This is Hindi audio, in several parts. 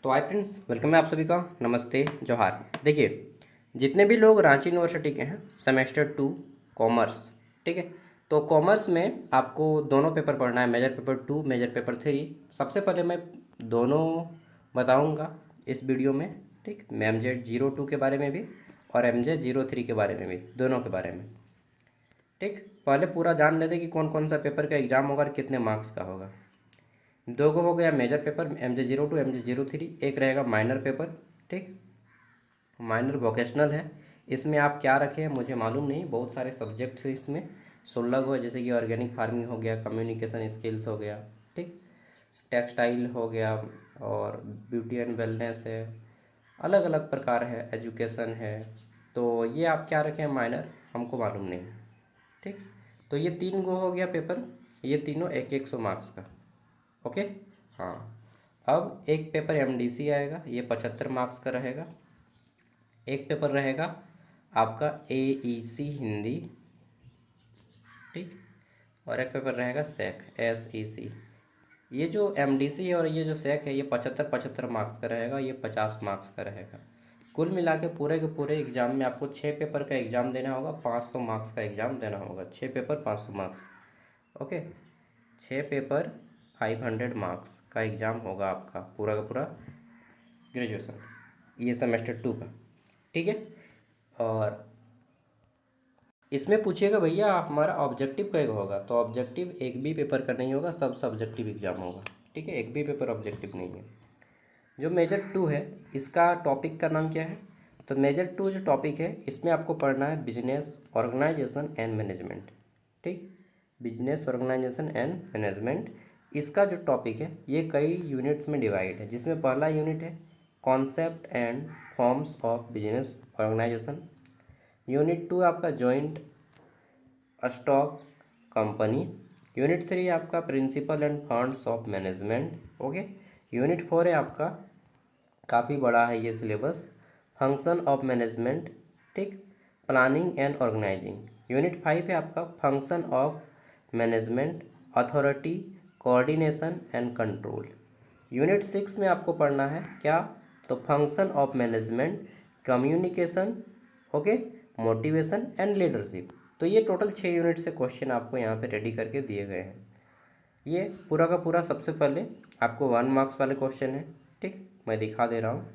तो हाय फ्रेंड्स, वेलकम है आप सभी का। नमस्ते, जोहार। देखिए, जितने भी लोग रांची यूनिवर्सिटी के हैं, सेमेस्टर 2 कॉमर्स, ठीक है। तो कॉमर्स में आपको दोनों पेपर पढ़ना है, मेजर पेपर 2, मेजर पेपर 3। सबसे पहले मैं दोनों बताऊंगा इस वीडियो में, ठीक। मैं MZ02 के बारे में भी और MZ03 के बारे में भी, दोनों के बारे में, ठीक। पहले पूरा जान लेते कि कौन कौन सा पेपर का एग्ज़ाम होगा और कितने मार्क्स का होगा। दो को हो गया मेजर पेपर MZ02, MZ03। एक रहेगा माइनर पेपर, ठीक। माइनर वोकेशनल है। इसमें आप क्या रखे हैं मुझे मालूम नहीं, बहुत सारे सब्जेक्ट्स हैं इसमें। 16 को है, जैसे कि ऑर्गेनिक फार्मिंग हो गया, कम्युनिकेशन स्किल्स हो गया, ठीक। टेक्सटाइल हो गया और ब्यूटी एंड वेलनेस है, अलग अलग प्रकार है, एजुकेशन है। तो ये आप क्या रखें माइनर, हमको मालूम नहीं, ठीक। तो ये 3 गो हो गया पेपर, ये तीनों 1-100 मार्क्स का। ओके। हाँ, अब एक पेपर MDC आएगा, ये 75 मार्क्स का रहेगा। एक पेपर रहेगा आपका AEC हिंदी, ठीक। और एक पेपर रहेगा SEC, SEC। ये जो MDC है और ये जो SEC है, ये 75-75 मार्क्स का रहेगा, ये 50 मार्क्स का रहेगा। कुल मिला के पूरे एग्ज़ाम में आपको 6 पेपर का एग्ज़ाम देना होगा, 500 मार्क्स का एग्ज़ाम देना होगा। 6 paper 500 marks, okay. 6 paper 500 marks का एग्ज़ाम होगा आपका पूरा का पूरा ग्रेजुएशन, ये सेमेस्टर 2 का, ठीक है। और इसमें पूछिएगा भैया हमारा ऑब्जेक्टिव कैसे होगा, तो ऑब्जेक्टिव एक भी पेपर का नहीं होगा, सब सब्जेक्टिव एग्ज़ाम होगा, ठीक है। एक भी पेपर ऑब्जेक्टिव नहीं है। जो मेजर 2 है, इसका टॉपिक का नाम क्या है, तो मेजर 2 जो टॉपिक है, इसमें आपको पढ़ना है बिजनेस ऑर्गेनाइजेशन एंड मैनेजमेंट, ठीक। बिजनेस ऑर्गेनाइजेशन एंड मैनेजमेंट, इसका जो टॉपिक है ये कई यूनिट्स में डिवाइड है, जिसमें पहला यूनिट है concept and forms of business organisation. Unit 2 आपका जॉइंट स्टॉक कंपनी। यूनिट 3 आपका principle and funds of management, okay. Unit 4 है आपका, काफ़ी बड़ा है ये सिलेबस, फंक्शन ऑफ मैनेजमेंट, ठीक। Planning and organising. यूनिट 5 है आपका function of management, authority, coordination and control. Unit 6 में आपको पढ़ना है क्या, तो function of management, communication, okay, motivation and leadership. तो ये टोटल 6 यूनिट से क्वेश्चन आपको यहाँ पे रेडी करके दिए गए हैं। ये पूरा का पूरा सबसे पहले आपको 1 मार्क्स वाले क्वेश्चन है, ठीक। मैं दिखा दे रहा हूँ,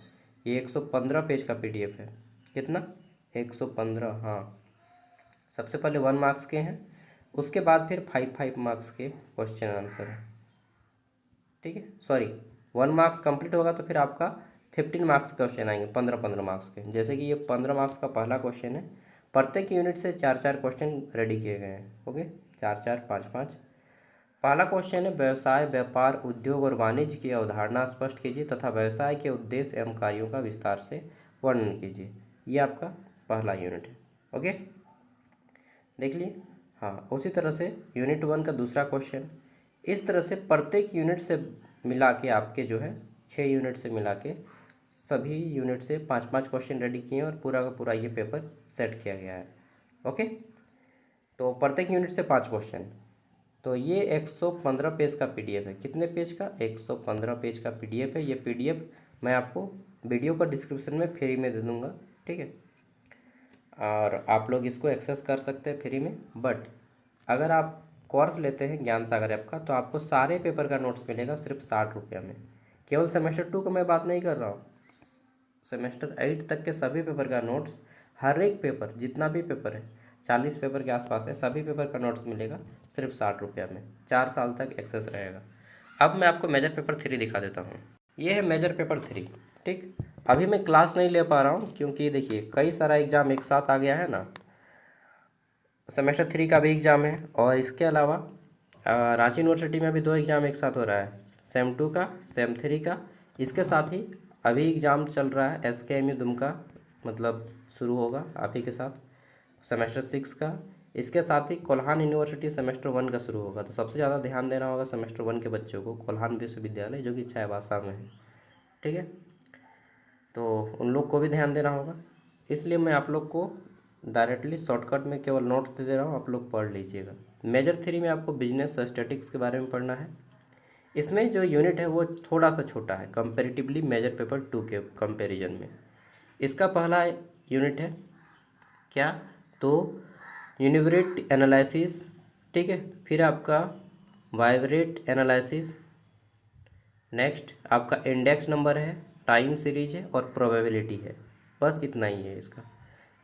ये 115 पेज का PDF है। कितना, 115, हाँ। सबसे पहले 1 मार्क्स के हैं, उसके बाद फिर 5 मार्क्स के क्वेश्चन आंसर है, ठीक है। सॉरी, 1 मार्क्स कंप्लीट होगा तो फिर आपका 15 मार्क्स क्वेश्चन आएंगे, 15-15 मार्क्स के। जैसे कि ये 15 मार्क्स का पहला क्वेश्चन है, प्रत्येक यूनिट से 4-4 क्वेश्चन रेडी किए गए हैं, ओके। 4-4, 5-5। पहला क्वेश्चन है व्यवसाय, व्यापार, उद्योग और वाणिज्य की अवधारणा स्पष्ट कीजिए तथा व्यवसाय के उद्देश्य एवं कार्यों का विस्तार से वर्णन कीजिए। ये आपका पहला यूनिट है, ओके, देख लिए। हाँ, उसी तरह से यूनिट 1 का दूसरा क्वेश्चन, इस तरह से प्रत्येक यूनिट से मिला के आपके जो है 6 यूनिट से मिला के सभी यूनिट से 5-5 क्वेश्चन रेडी किए और पूरा का पूरा ये पेपर सेट किया गया है, ओके। तो प्रत्येक यूनिट से 5 क्वेश्चन। तो ये 115 पेज का PDF है। कितने पेज का, 115 पेज का PDF है। ये PDF मैं आपको वीडियो का डिस्क्रिप्शन में फ्री में दे दूँगा, ठीक है। और आप लोग इसको एक्सेस कर सकते हैं फ्री में। बट अगर आप कोर्स लेते हैं ज्ञान सागर ऐप का, तो आपको सारे पेपर का नोट्स मिलेगा सिर्फ 60 रुपये में। केवल सेमेस्टर 2 का मैं बात नहीं कर रहा हूँ, सेमेस्टर 8 तक के सभी पेपर का नोट्स, हर एक पेपर, जितना भी पेपर है, 40 पेपर के आसपास है, सभी पेपर का नोट्स मिलेगा सिर्फ 60 रुपये में। 4 साल तक एक्सेस रहेगा। अब मैं आपको मेजर पेपर 3 दिखा देता हूँ। ये है मेजर पेपर 3, ठीक। अभी मैं क्लास नहीं ले पा रहा हूँ क्योंकि देखिए कई सारा एग्ज़ाम एक साथ आ गया है ना। सेमेस्टर 3 का भी एग्ज़ाम है और इसके अलावा रांची यूनिवर्सिटी में भी 2 एग्ज़ाम एक साथ हो रहा है, सेम 2 का, सेम 3 का। इसके साथ ही अभी एग्ज़ाम चल रहा है SKMU दुमका, मतलब शुरू होगा आप ही के साथ, सेमेस्टर 6 का। इसके साथ ही कोल्हान यूनिवर्सिटी सेमेस्टर 1 का शुरू होगा। तो सबसे ज़्यादा ध्यान देना होगा सेमेस्टर 1 के बच्चों को, कोल्हान विश्वविद्यालय जो कि चाईबासा में है, ठीक है। तो उन लोग को भी ध्यान देना होगा, इसलिए मैं आप लोग को डायरेक्टली शॉर्टकट में केवल नोट्स दे दे रहा हूँ, आप लोग पढ़ लीजिएगा। मेजर 3 में आपको बिजनेस स्टैटिक्स के बारे में पढ़ना है। इसमें जो यूनिट है वो थोड़ा सा छोटा है कंपेरेटिवली मेजर पेपर 2 के कंपैरिजन में। इसका पहला यूनिट है क्या, तो यूनिवरेट एनालिसिस, ठीक है, फिर आपका वाइब्रेट एनालिसिस, नेक्स्ट आपका इंडेक्स नंबर है, टाइम सीरीज है और प्रोबेबिलिटी है। बस इतना ही है इसका।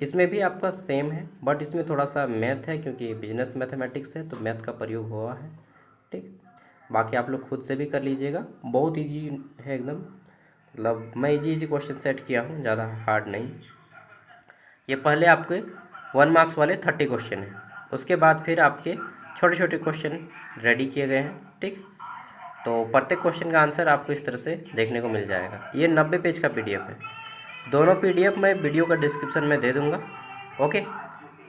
इसमें भी आपका सेम है बट इसमें थोड़ा सा मैथ है क्योंकि बिजनेस मैथमेटिक्स है तो मैथ का प्रयोग हुआ है, ठीक। बाकी आप लोग खुद से भी कर लीजिएगा, बहुत इजी है एकदम, मतलब मैं इजी क्वेश्चन सेट किया हूँ, ज़्यादा हार्ड नहीं। ये पहले आपके 1 मार्क्स वाले 30 क्वेश्चन हैं, उसके बाद फिर आपके छोटे छोटे क्वेश्चन रेडी किए गए हैं, ठीक। तो प्रत्येक क्वेश्चन का आंसर आपको इस तरह से देखने को मिल जाएगा। ये 90 पेज का PDF है। दोनों PDF मैं वीडियो का डिस्क्रिप्शन में दे दूँगा, ओके।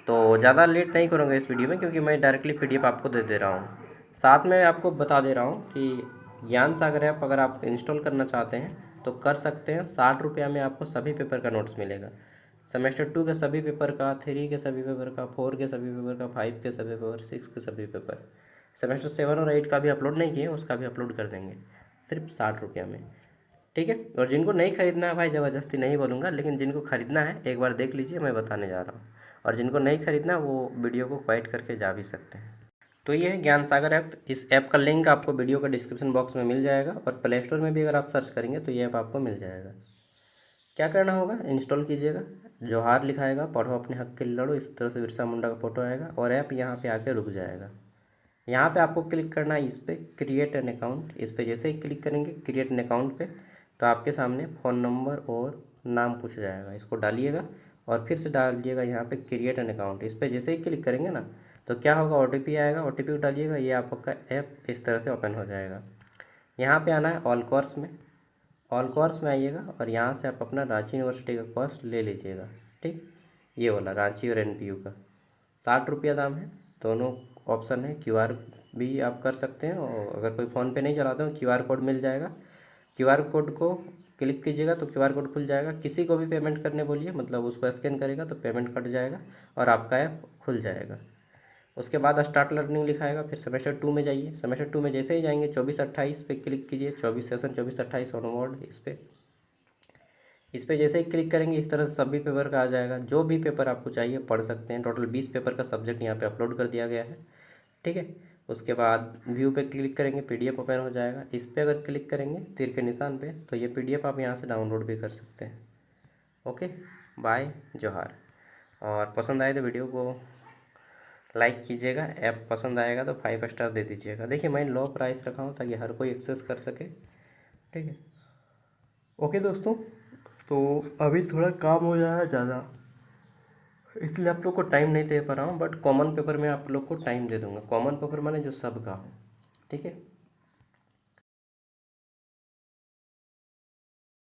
तो ज़्यादा लेट नहीं करूँगा इस वीडियो में क्योंकि मैं डायरेक्टली PDF आपको दे दे रहा हूँ। साथ में आपको बता दे रहा हूँ कि ज्ञान सागर ऐप अगर आप इंस्टॉल करना चाहते हैं तो कर सकते हैं। 60 रुपया में आपको सभी पेपर का नोट्स मिलेगा। सेमेस्टर 2 के सभी पेपर का, 3 के सभी पेपर का, 4 के सभी पेपर का, 5 के सभी पेपर, 6 के सभी पेपर, सेमेस्टर 7 और 8 का भी अपलोड नहीं किए, उसका भी अपलोड कर देंगे सिर्फ 60 रुपया में, ठीक है। और जिनको नहीं खरीदना है भाई, ज़बरदस्ती नहीं बोलूँगा, लेकिन जिनको खरीदना है एक बार देख लीजिए, मैं बताने जा रहा हूँ। और जिनको नहीं खरीदना वो वीडियो को क्वाइट करके जा भी सकते हैं। तो ये है ज्ञान सागर ऐप। इस ऐप का लिंक आपको वीडियो का डिस्क्रिप्शन बॉक्स में मिल जाएगा और प्ले स्टोर में भी अगर आप सर्च करेंगे तो ये ऐप आपको मिल जाएगा। क्या करना होगा, इंस्टॉल कीजिएगा, जोहार लिखाएगा, पढ़ो अपने हक के लिए लड़ो, इस तरह से बिरसा मुंडा का फोटो आएगा और ऐप यहाँ पे आके रुक जाएगा। यहाँ पे आपको क्लिक करना है इस पर क्रिएट एन अकाउंट। इस पर जैसे ही क्लिक करेंगे क्रिएट एन अकाउंट पे, तो आपके सामने फ़ोन नंबर और नाम पूछ जाएगा, इसको डालिएगा और फिर से डालिएगा यहाँ पे क्रिएट एन अकाउंट। इस पर जैसे ही क्लिक करेंगे ना तो क्या होगा, OTP आएगा, OTP को डालिएगा, ये आपका ऐप इस तरह से ओपन हो जाएगा। यहाँ पे आना है ऑल कोर्स में, ऑल कोर्स में आइएगा और यहाँ से आप अपना रांची यूनिवर्सिटी का कोर्स ले लीजिएगा, ठीक। ये वाला रांची और NPU का 60 रुपया दाम है। दोनों ऑप्शन है, QR भी आप कर सकते हैं और अगर कोई फ़ोन पे नहीं चलाते हो QR कोड मिल जाएगा, QR कोड को क्लिक कीजिएगा तो QR कोड खुल जाएगा। किसी को भी पेमेंट करने बोलिए, मतलब उसको स्कैन करेगा तो पेमेंट कट जाएगा और आपका ऐप खुल जाएगा। उसके बाद स्टार्ट लर्निंग लिखाएगा, फिर सेमेस्टर 2 में जाइए। सेमेस्टर 2 में जैसे ही जाएंगे 24-28 पे क्लिक कीजिए, 24 सेशन 24-28 ऑनवर्ड, इस पर जैसे ही क्लिक करेंगे इस तरह से सभी पेपर का आ जाएगा। जो भी पेपर आपको चाहिए पढ़ सकते हैं। टोटल 20 पेपर का सब्जेक्ट यहाँ पे अपलोड कर दिया गया है, ठीक है। उसके बाद व्यू पे क्लिक करेंगे, PDF ओपन हो जाएगा। इस पर अगर क्लिक करेंगे तीर के निशान पे तो ये PDF आप यहाँ से डाउनलोड भी कर सकते हैं। ओके, बाय, जोहार। और पसंद आए तो वीडियो को लाइक कीजिएगा, ऐप पसंद आएगा तो 5 स्टार दे दीजिएगा। देखिए मैं लो प्राइस रखा हूँ ताकि हर कोई एक्सेस कर सके, ठीक है। ओके दोस्तों, तो अभी थोड़ा काम हो रहा है ज़्यादा, इसलिए आप लोग को टाइम नहीं दे पा रहा हूँ, बट कॉमन पेपर में आप लोग को टाइम दे दूँगा। कॉमन पेपर माने जो सबका हो, ठीक है।